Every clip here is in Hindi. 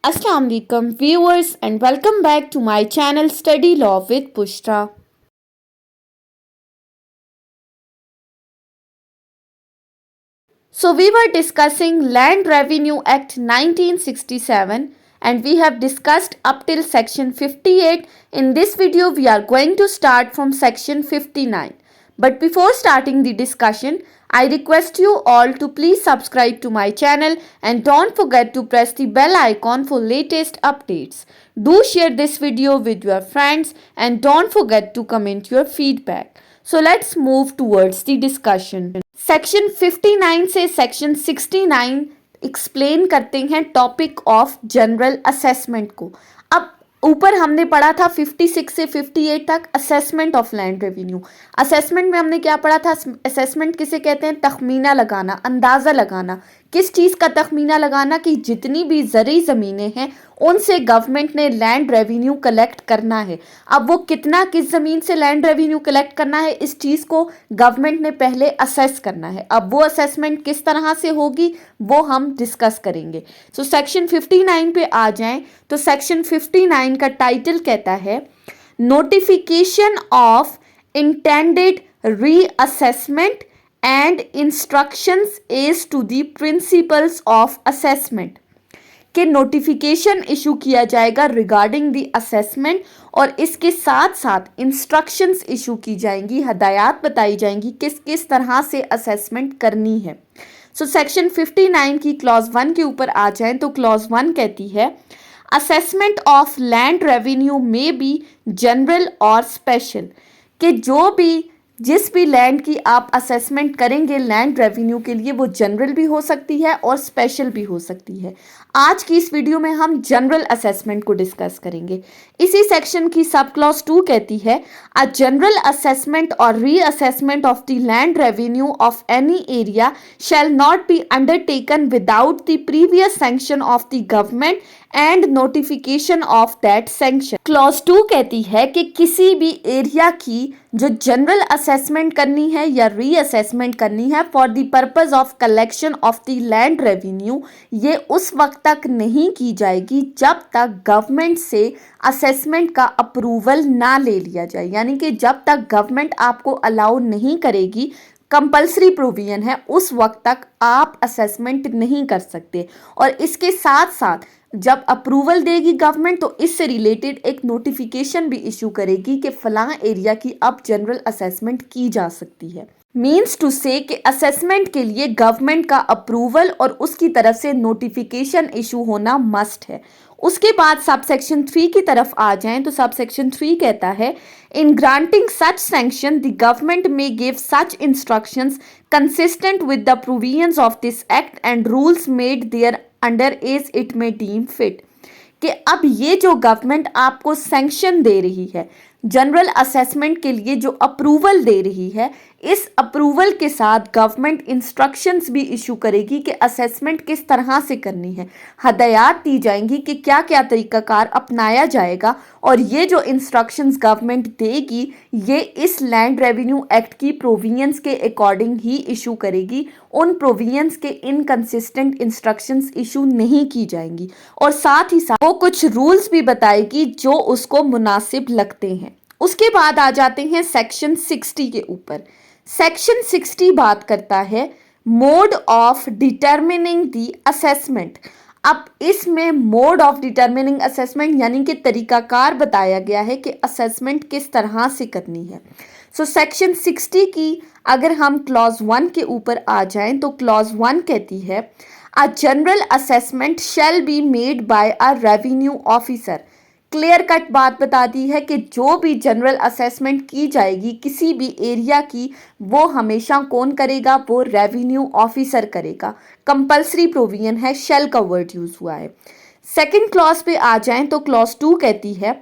Assalamu alaikum viewers and welcome back to my channel Study Law with Pushra. So we were discussing Land Revenue Act 1967 and we have discussed up till section 58. In this video we are going to start from section 59. But before starting the discussion, I request you all to please subscribe to my channel and don't forget to press the bell icon for latest updates. Do share this video with your friends and don't forget to comment your feedback. So let's move towards the discussion. Section 59 से सेक्शन 69 एक्सप्लेन करते हैं टॉपिक ऑफ जनरल असेसमेंट को। अब ऊपर हमने पढ़ा था 56 से 58 तक assessment of land revenue. Assessment में हमने क्या पढ़ा था? असेसमेंट किसे कहते हैं? तखमीना लगाना, अंदाज़ा लगाना। किस चीज़ का तखमीना लगाना? कि जितनी भी ज़रूरी ज़मीनें हैं उनसे गवर्नमेंट ने लैंड रेवेन्यू कलेक्ट करना है। अब वो कितना, किस ज़मीन से लैंड रेवेन्यू कलेक्ट करना है, इस चीज़ को गवर्नमेंट ने पहले असेस करना है। अब वो असेसमेंट किस तरह से होगी वो हम डिस्कस करेंगे। सो सेक्शन 59 पे आ जाएं तो सेक्शन 59 का टाइटल कहता है notification of intended reassessment and instructions as to the principles of assessment के नोटिफिकेशन इशू किया जाएगा रिगार्डिंग द असेसमेंट और इसके साथ साथ इंस्ट्रक्शंस इशू की जाएंगी, हदायत बताई जाएंगी किस किस तरह से असेसमेंट करनी है। सो सेक्शन 59 की क्लॉज 1 के ऊपर आ जाएं तो क्लॉज 1 कहती है असेसमेंट ऑफ लैंड रेवेन्यू में बी जनरल और स्पेशल, कि जो भी जिस भी लैंड की आप असेसमेंट करेंगे लैंड रेवेन्यू के लिए वो जनरल भी हो सकती है और स्पेशल भी हो सकती है। आज की इस वीडियो में हम जनरल असेसमेंट को डिस्कस करेंगे। इसी सेक्शन की सब क्लॉज 2 कहती है अ जनरल असेसमेंट और reassessment of the land revenue of any area shall not be undertaken without the previous sanction of the government and notification of that sanction. Clause 2 कहती है कि किसी भी एरिया की जो जनरल असेसमेंट करनी है या रीअसेसमेंट करनी है for the purpose of collection of the land revenue, ये उस वक्त तक नहीं की जाएगी जब तक गवर्नमेंट से असेसमेंट का अप्रूवल ना ले लिया जाए। यानी कि जब तक गवर्नमेंट आपको अलाउ नहीं करेगी, कंपल्सरी प्रोविजन है, उस वक्त तक आप असेसमेंट नहीं कर सकते। और इसके साथ साथ जब अप्रूवल देगी गवर्नमेंट तो इससे रिलेटेड एक नोटिफिकेशन भी इशू करेगी कि फलां एरिया की अब जनरल असेसमेंट की जा सकती है। मीन्स टू से कि असेसमेंट के लिए गवर्नमेंट का अप्रूवल और उसकी तरफ से नोटिफिकेशन इशू होना मस्ट है। उसके बाद सब सेक्शन 3 की तरफ आ जाएं तो सब सेक्शन 3 कहता है in granting such sanction the government may give such instructions consistent with the provisions of this act and rules made thereunder as it may deem fit, कि अब ये जो गवर्नमेंट आपको सैंक्शन दे रही है जनरल असेसमेंट के लिए, जो अप्रूवल दे रही है, इस अप्रूवल के साथ गवर्नमेंट इंस्ट्रक्शंस भी इशू करेगी कि असेसमेंट किस तरह से करनी है। हदायत दी जाएंगी कि क्या क्या तरीकाकार अपनाया जाएगा और ये जो इंस्ट्रक्शंस गवर्नमेंट देगी ये इस लैंड रेवेन्यू एक्ट की प्रोविजंस के अकॉर्डिंग ही इशू करेगी। उन प्रोविजंस के इनकंसिस्टेंट इंस्ट्रक्शंस इशू नहीं की जाएंगी और साथ ही साथ वो कुछ रूल्स भी बताएगी जो उसको मुनासिब लगते हैं। उसके बाद आ जाते हैं सेक्शन 60 के ऊपर। सेक्शन 60 बात करता है mode of determining the assessment. अब इसमें मोड ऑफ डिटर्मिनिंग असेसमेंट यानी कि तरीकाकार बताया गया है कि असेसमेंट किस तरह से करनी है। सो सेक्शन 60 की अगर हम क्लॉज 1 के ऊपर आ जाएं तो क्लॉज 1 कहती है a general assessment shall be made by a revenue officer. Clear cut बात बताती है कि जो भी जनरल असेसमेंट की जाएगी किसी भी एरिया की वो हमेशा कौन करेगा? वो रेवेन्यू ऑफिसर करेगा। कंपल्सरी प्रोविजन है, शेल का वर्ड यूज हुआ है। सेकंड क्लॉज पे आ जाएं तो क्लॉज 2 कहती है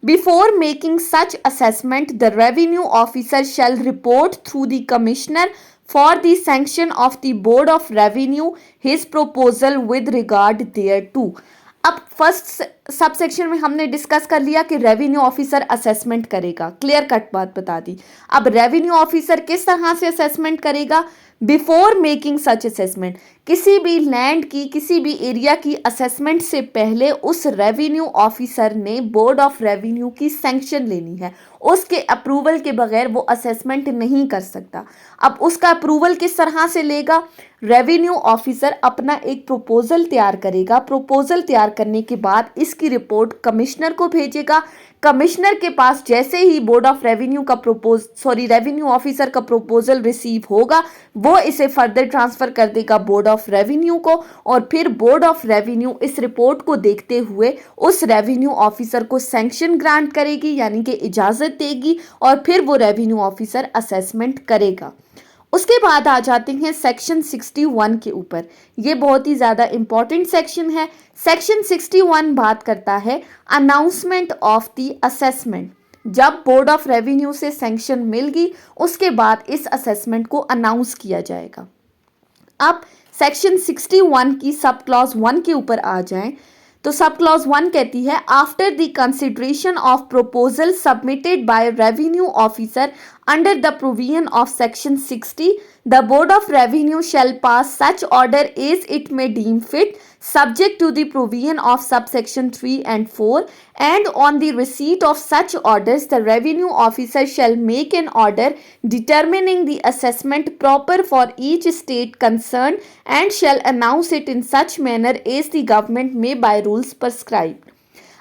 before making such assessment the revenue officer shall report through the commissioner for the sanction of the board of revenue his proposal with regard thereto. अब फर्स्ट सब सेक्शन में हमने डिस्कस कर लिया कि रेवेन्यू ऑफिसर असेसमेंट करेगा, क्लियर कट बात बता दी। अब रेवेन्यू ऑफिसर किस तरह से असेसमेंट करेगा? बिफोर मेकिंग सच असेसमेंट, किसी भी लैंड की, किसी भी एरिया की असेसमेंट से पहले उस रेवेन्यू ऑफिसर ने बोर्ड ऑफ रेवेन्यू की सैंक्शन लेनी है। उसके अप्रूवल के बगैर वो असेसमेंट नहीं कर सकता। अब उसका अप्रूवल किस तरह से लेगा? रेवेन्यू ऑफिसर अपना एक प्रपोजल तैयार करेगा। प्रपोजल तैयार करने के बाद इसकी रिपोर्ट कमिश्नर को भेजेगा। कमिश्नर के पास जैसे ही बोर्ड ऑफ रेवेन्यू का रेवेन्यू ऑफिसर का प्रपोजल रिसीव होगा, वो इसे फर्दर ट्रांसफर कर देगा बोर्ड ऑफ रेवेन्यू को, और फिर बोर्ड ऑफ रेवेन्यू इस रिपोर्ट को देखते हुए उस रेवेन्यू ऑफिसर को सैंक्शन ग्रांट करेगी, यानी कि इजाजत देगी, और फिर वो रेवेन्यू ऑफिसर असेसमेंट करेगा। उसके बाद आ जाते हैं सेक्शन 61 के ऊपर। ये बहुत ही ज़्यादा इंपॉर्टेंट सेक्शन है। सेक्शन 61 बात करता है अनाउंसमेंट ऑफ द असेसमेंट। जब बोर्ड ऑफ रेवेन्यू से सैंक्शन मिल गई, उसके बाद इस असेसमेंट को अनाउंस किया जाएगा। अब सेक्शन 61 की सब क्लॉज 1 के ऊपर आ जाएं, तो सब क्लॉज 1 कहती है after the consideration of proposal submitted by revenue officer under the provision of section 60, the board of revenue shall pass such order as it may deem fit, subject to the provision of subsection 3 and 4, and on the receipt of such orders the revenue officer shall make an order determining the assessment proper for each state concerned and shall announce it in such manner as the government may by rules prescribe.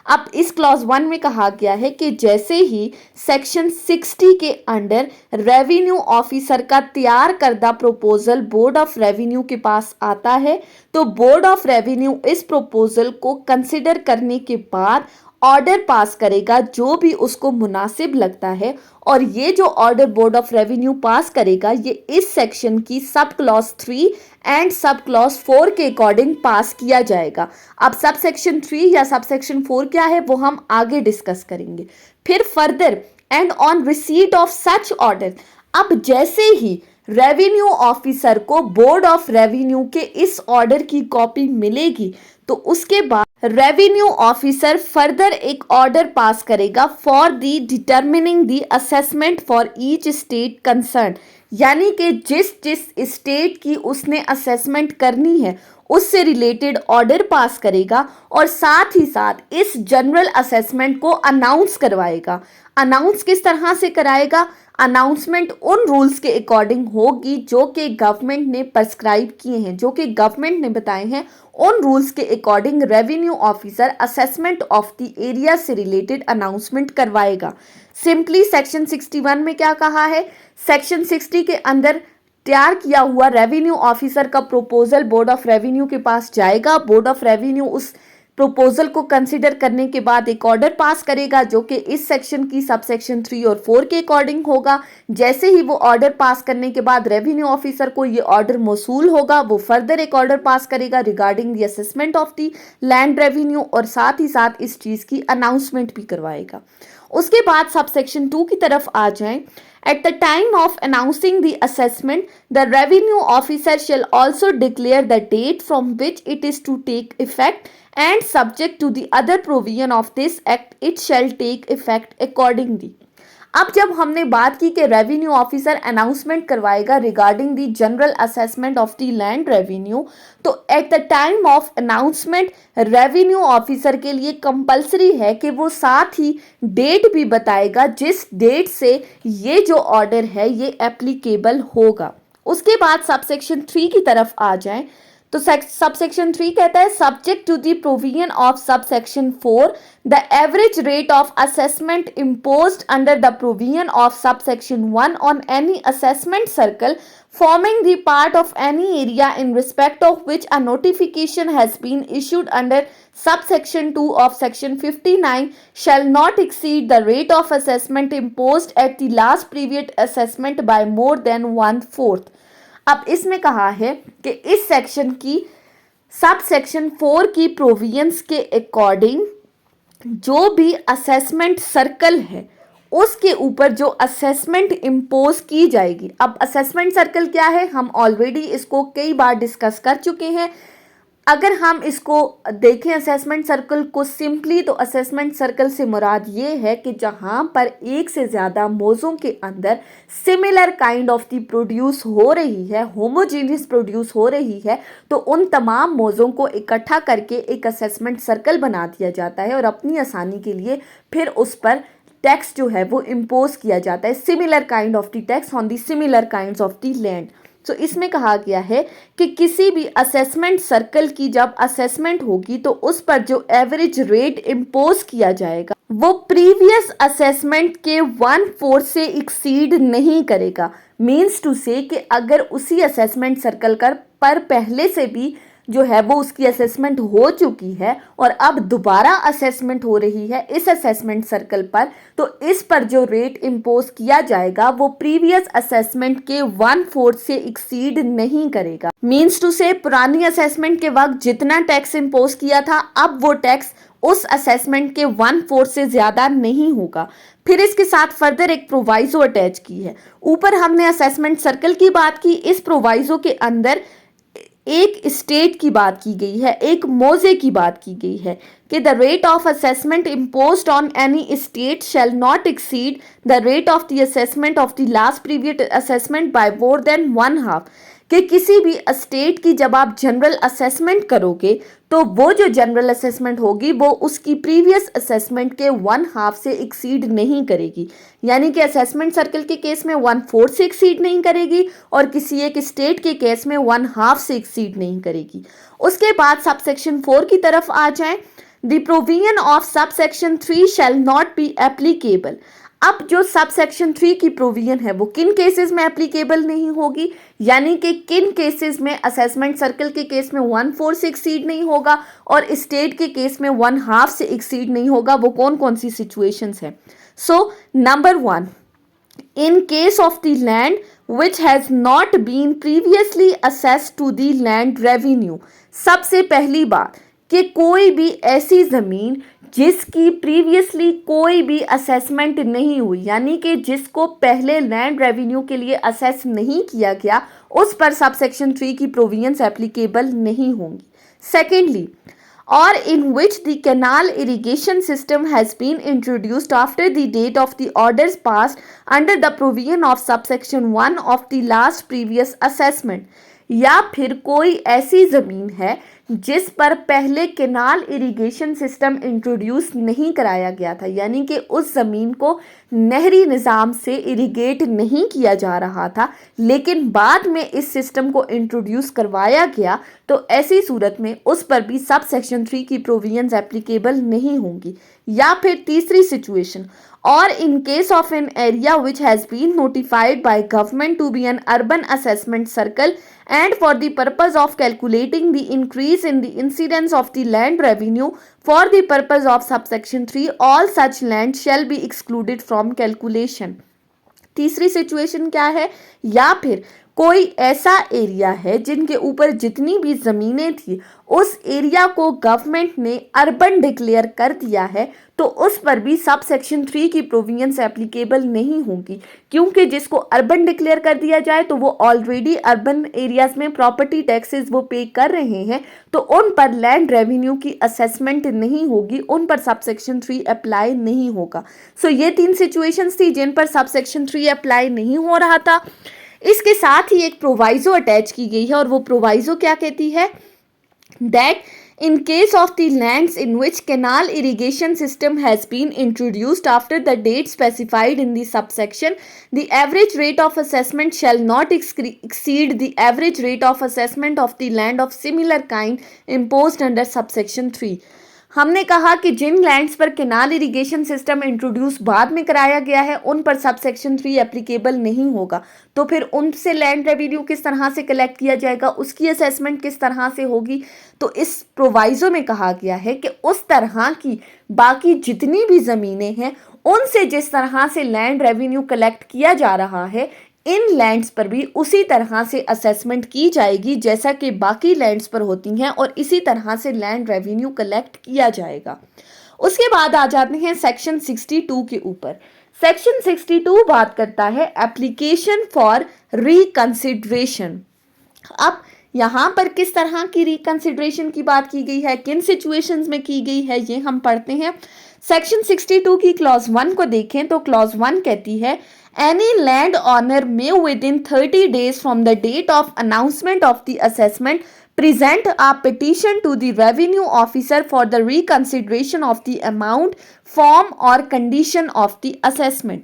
अब इस क्लॉज 1 में कहा गया है कि जैसे ही सेक्शन 60 के अंडर रेवेन्यू ऑफिसर का तैयार करदा प्रपोजल बोर्ड ऑफ रेवेन्यू के पास आता है, तो बोर्ड ऑफ रेवेन्यू इस प्रपोजल को कंसिडर करने के बाद ऑर्डर पास करेगा जो भी उसको मुनासिब लगता है, और ये जो ऑर्डर बोर्ड ऑफ रेवेन्यू पास करेगा ये इस सेक्शन की sub clause 3 and sub clause 4 के अकॉर्डिंग पास किया जाएगा। अब सब सेक्शन 3 या सब सेक्शन 4 क्या है वो हम आगे डिस्कस करेंगे। फिर further and on receipt of such order, अब जैसे ही रेवेन्यू ऑफिसर को बोर्ड ऑफ रेवेन्यू के इस ऑर्डर की कॉपी मिलेगी, तो उसके बाद रेवेन्यू ऑफिसर फर्दर एक ऑर्डर पास करेगा for the determining the assessment for each state concern, यानी कि जिस जिस स्टेट की उसने असेसमेंट करनी है उससे रिलेटेड ऑर्डर पास करेगा, और साथ ही साथ इस जनरल असेसमेंट को अनाउंस करवाएगा। अनाउंस किस तरह से कराएगा? अनाउंसमेंट उन रूल्स के अकॉर्डिंग होगी जो कि गवर्नमेंट ने प्रेस्क्राइब किए हैं, जो कि गवर्नमेंट ने बताए हैं। उन रूल्स के according revenue officer assessment of the area से रिलेटेड अनाउंसमेंट करवाएगा। सिंपली सेक्शन 61 में क्या कहा है? सेक्शन 60 के अंदर तैयार किया हुआ रेवेन्यू ऑफिसर का प्रपोजल बोर्ड ऑफ रेवेन्यू के पास जाएगा। बोर्ड ऑफ रेवेन्यू उस प्रपोजल को कंसिडर करने के बाद एक ऑर्डर पास करेगा जो कि इस सेक्शन की सब सेक्शन 3 और 4 के अकॉर्डिंग होगा। जैसे ही वो ऑर्डर पास करने के बाद रेवेन्यू ऑफिसर को ये ऑर्डर मौसूल होगा, वो फर्दर एक ऑर्डर पास करेगा regarding the assessment of the land revenue, और साथ ही साथ इस चीज़ की अनाउंसमेंट भी करवाएगा। उसके बाद सब सेक्शन 2 की तरफ आ जाएं। At the time of announcing the assessment, the revenue officer shall also declare the date from which it is to take effect, and subject to the other provision of this act, it shall take effect accordingly. अब जब हमने बात की कि रेवेन्यू ऑफिसर अनाउंसमेंट करवाएगा regarding the general assessment of the land revenue, तो at the time of announcement revenue officer के लिए कंपलसरी है कि वो साथ ही डेट भी बताएगा जिस डेट से ये जो ऑर्डर है ये एप्लीकेबल होगा। उसके बाद सबसेक्शन 3 की तरफ आ जाएं, तो सबसेक्शन 3 कहता है subject to the provision of subsection 4 the average rate of assessment imposed under the provision of subsection 1 on any assessment circle forming the part of any area in respect of which a notification has been issued under subsection 2 of section 59 shall not exceed the rate of assessment imposed at the last previous assessment by more than 1/4। अब इसमें कहा है कि इस सेक्शन की सब सेक्शन 4 की प्रोविजंस के अकॉर्डिंग जो भी असेसमेंट सर्कल है उसके ऊपर जो असेसमेंट इम्पोज की जाएगी। अब असेसमेंट सर्कल क्या है, हम ऑलरेडी इसको कई बार डिस्कस कर चुके हैं। अगर हम इसको देखें असेसमेंट सर्कल को सिंपली, तो असेसमेंट सर्कल से मुराद ये है कि जहां पर एक से ज़्यादा मौजों के अंदर similar kind of the produce हो रही है, होमोजीनियस प्रोड्यूस हो रही है, तो उन तमाम मौजों को इकट्ठा करके एक असेसमेंट सर्कल बना दिया जाता है और अपनी आसानी के लिए फिर उस पर टैक्स जो है वो इम्पोज किया जाता है, similar kind of the tax on the similar kinds of the land. तो इसमें कहा गया है कि किसी भी असेसमेंट सर्कल की जब असेसमेंट होगी तो उस पर जो एवरेज रेट इम्पोज किया जाएगा वो प्रीवियस असेसमेंट के 1/4 से एक्सीड नहीं करेगा। मीन्स टू से कि अगर उसी असेसमेंट सर्कल पर पहले से भी जो है वो उसकी असेसमेंट हो चुकी है और अब दोबारा असेसमेंट हो रही है इस असेसमेंट सर्कल पर, तो इस पर जो रेट इम्पोज किया जाएगा वो प्रीवियस असेसमेंट के 1/4 से एक्सीड नहीं करेगा। मीन्स टू से पुरानी असेसमेंट के वक्त जितना टैक्स इम्पोज किया था, अब वो टैक्स उस असेसमेंट के 1/4 से ज्यादा नहीं होगा। फिर इसके साथ फर्दर एक प्रोवाइजो अटैच की है। ऊपर हमने असेसमेंट सर्कल की बात की, इस प्रोवाइजो के अंदर एक स्टेट की बात की गई है, एक मौजे की बात की गई है कि the rate of assessment imposed on any state shall not exceed the rate of the assessment of the last previous assessment bye more than 1/2। कि किसी भी स्टेट की जब आप जनरल असेसमेंट करोगे तो वो जो जनरल असेसमेंट होगी वो उसकी प्रीवियस असेसमेंट के 1/2 से एक्सीड नहीं करेगी। यानी कि असेसमेंट सर्कल के केस में 1/4 से एक्सीड नहीं करेगी और किसी एक स्टेट के केस में 1/2 से एक्सीड नहीं करेगी। उसके बाद सबसेक्शन 4 की तरफ आ जाएं। The provision of subsection 3 shall not be applicable. अब जो सबसेक्शन 3 की प्रोविजन है वो किन केसेस में एप्लीकेबल नहीं होगी, यानी कि किन केसेस में असेसमेंट सर्कल के केस में 1/4 से एक्सीड नहीं होगा और स्टेट के केस में 1/2 से एक्सीड नहीं होगा, वो कौन कौन सी सिचुएशंस हैं। So number 1, in case of the land which has not been previously assessed to the land revenue। सबसे पहली बात कि कोई भी ऐसी ज़मीन जिसकी प्रीवियसली कोई भी असेसमेंट नहीं हुई, यानी कि जिसको पहले लैंड रेवेन्यू के लिए असेस नहीं किया गया, उस पर सबसेक्शन 3 की प्रोविजंस एप्लीकेबल नहीं होंगी। Secondly, or in which the canal irrigation system has been introduced after the date of the orders passed under the provision of subsection 1 of the last previous assessment। या फिर कोई ऐसी ज़मीन है जिस पर पहले केनाल इरिगेशन सिस्टम इंट्रोड्यूस नहीं कराया गया था, यानी कि उस ज़मीन को नहरी निज़ाम से इरिगेट नहीं किया जा रहा था, लेकिन बाद में इस सिस्टम को इंट्रोड्यूस करवाया गया, तो ऐसी सूरत में उस पर भी सब सेक्शन 3 की प्रोविजंस एप्लीकेबल नहीं होंगी। या फिर तीसरी situation, or in case of an area which has been notified by government to be an urban assessment circle and for the purpose of calculating the increase in the incidence of the land revenue for the purpose of subsection 3, all such land shall be excluded from calculation। तीसरी सिचुएशन क्या है, या फिर कोई ऐसा एरिया है जिनके ऊपर जितनी भी ज़मीनें थी उस एरिया को गवर्नमेंट ने अर्बन डिक्लेयर कर दिया है, तो उस पर भी सब सेक्शन 3 की प्रोविजंस एप्लीकेबल नहीं होंगी, क्योंकि जिसको अर्बन डिक्लेयर कर दिया जाए तो वो ऑलरेडी अर्बन एरियाज में प्रॉपर्टी टैक्सेस वो पे कर रहे हैं, तो उन पर लैंड रेवेन्यू की असेसमेंट नहीं होगी, उन पर सब सेक्शन 3 अप्लाई नहीं होगा। सो ये 3 सिचुएशंस थी जिन पर सब सेक्शन 3 अप्लाई नहीं हो रहा था। इसके साथ ही एक प्रोवाइजो अटैच की गई है और वो प्रोवाइजो क्या कहती है, that in case of the lands in which canal irrigation system has been introduced after the date specified in the subsection, the average rate of assessment shall not exceed the average rate of assessment of the land of similar kind imposed under subsection 3। हमने कहा कि जिन लैंड्स पर केनाल इरिगेशन सिस्टम इंट्रोड्यूस बाद में कराया गया है उन पर सबसेक्शन 3 एप्लीकेबल नहीं होगा, तो फिर उनसे लैंड रेवेन्यू किस तरह से कलेक्ट किया जाएगा, उसकी असेसमेंट किस तरह से होगी। तो इस प्रोवाइजो में कहा गया है कि उस तरह की बाकी जितनी भी ज़मीनें हैं उनसे जिस तरह से लैंड रेवेन्यू कलेक्ट किया जा रहा है, इन लैंड्स पर भी उसी तरह से असेसमेंट की जाएगी जैसा कि बाकी लैंड्स पर होती हैं और इसी तरह से लैंड रेवेन्यू कलेक्ट किया जाएगा। उसके बाद आ जाते हैं सेक्शन 62 के ऊपर। सेक्शन 62 बात करता है एप्लीकेशन फॉर रिकंसिडरेशन। अब यहाँ पर किस तरह की रिकंसिडरेशन की बात की गई है, किन सिचुएशंस में की गई है, ये हम पढ़ते हैं। सेक्शन 62 की क्लॉज 1 को देखें तो क्लॉज 1 कहती है any land owner may within 30 days from the date of announcement of the assessment present a petition to the revenue officer for the reconsideration of the amount, form or condition of the assessment।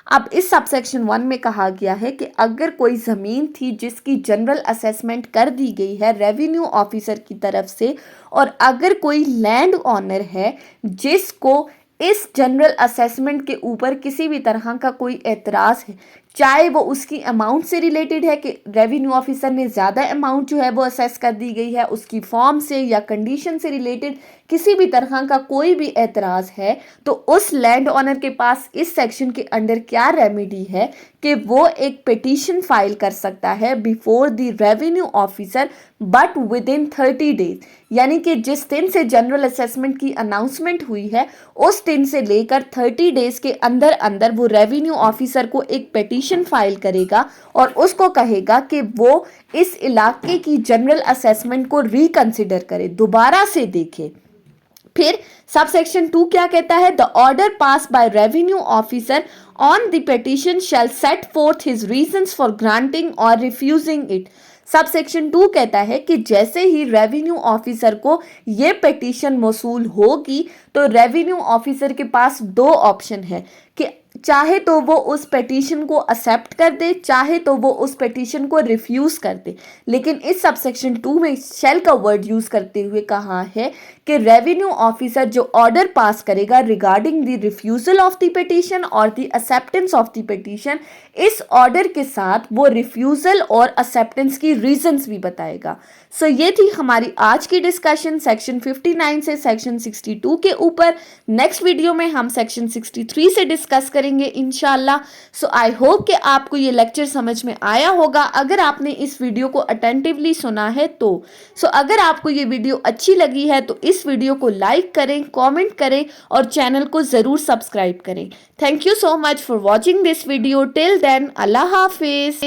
अब इस सबसेक्शन 1 में कहा गया है कि अगर कोई ज़मीन थी जिसकी जनरल असेसमेंट कर दी गई है रेवेन्यू ऑफिसर की तरफ से, और अगर कोई लैंड ऑनर है जिसको इस जनरल असेसमेंट के ऊपर किसी भी तरह का कोई एतराज़ है, चाहे वो उसकी अमाउंट से रिलेटेड है कि रेवेन्यू ऑफिसर ने ज़्यादा अमाउंट जो है वो असेस कर दी गई है, उसकी फॉर्म से या कंडीशन से रिलेटेड किसी भी तरह का कोई भी एतराज़ है, तो उस लैंड ऑनर के पास इस सेक्शन के अंडर क्या रेमेडी है कि वो एक पिटीशन फाइल कर सकता है before the revenue officer but with in 30 days। यानी कि जिस दिन से जनरल असेसमेंट की अनाउंसमेंट हुई है उस दिन से लेकर 30 days के अंदर अंदर वो रेवेन्यू ऑफिसर को एक पिटीशन फाइल करेगा और उसको कहेगा कि वो इस इलाके की जनरल असेसमेंट को रिकंसिडर करे, दोबारा से देखे। फिर सबसेक्शन 2 क्या कहता है, the order pass by revenue officer on the petition shall set forth his reasons for granting और रिफ्यूजिंग इट। सबसेक्शन 2 कहता है कि जैसे ही रेवेन्यू ऑफिसर को ये पिटीशन मौसूल होगी तो रेवेन्यू ऑफिसर के पास दो ऑप्शन है कि चाहे तो वो उस पिटीशन को एक्सेप्ट कर दे, चाहे तो वो उस पिटीशन को रिफ्यूज़ कर दे। लेकिन इस सबसेक्शन 2 में शैल का वर्ड यूज़ करते हुए कहा है कि रेवेन्यू ऑफिसर जो ऑर्डर पास करेगा regarding the refusal of the petition और the acceptance of the petition, इस ऑर्डर के साथ वो रिफ्यूज़ल और एक्सेप्टेंस की रीजंस भी बताएगा। सो ये थी हमारी आज की डिस्कशन सेक्शन 59 से सेक्शन 62 के ऊपर। नेक्स्ट वीडियो में हम सेक्शन 63 से डिस्कस करेंगे इंशाल्लाह। सो आई होप कि आपको ये लेक्चर समझ में आया होगा अगर आपने इस वीडियो को अटेंटिवली सुना है तो। अगर आपको ये वीडियो अच्छी लगी है तो इस वीडियो को लाइक करें, कमेंट करें और चैनल को ज़रूर सब्सक्राइब करें। Thank you so much for watching this video. Till then Allah हाफिज़।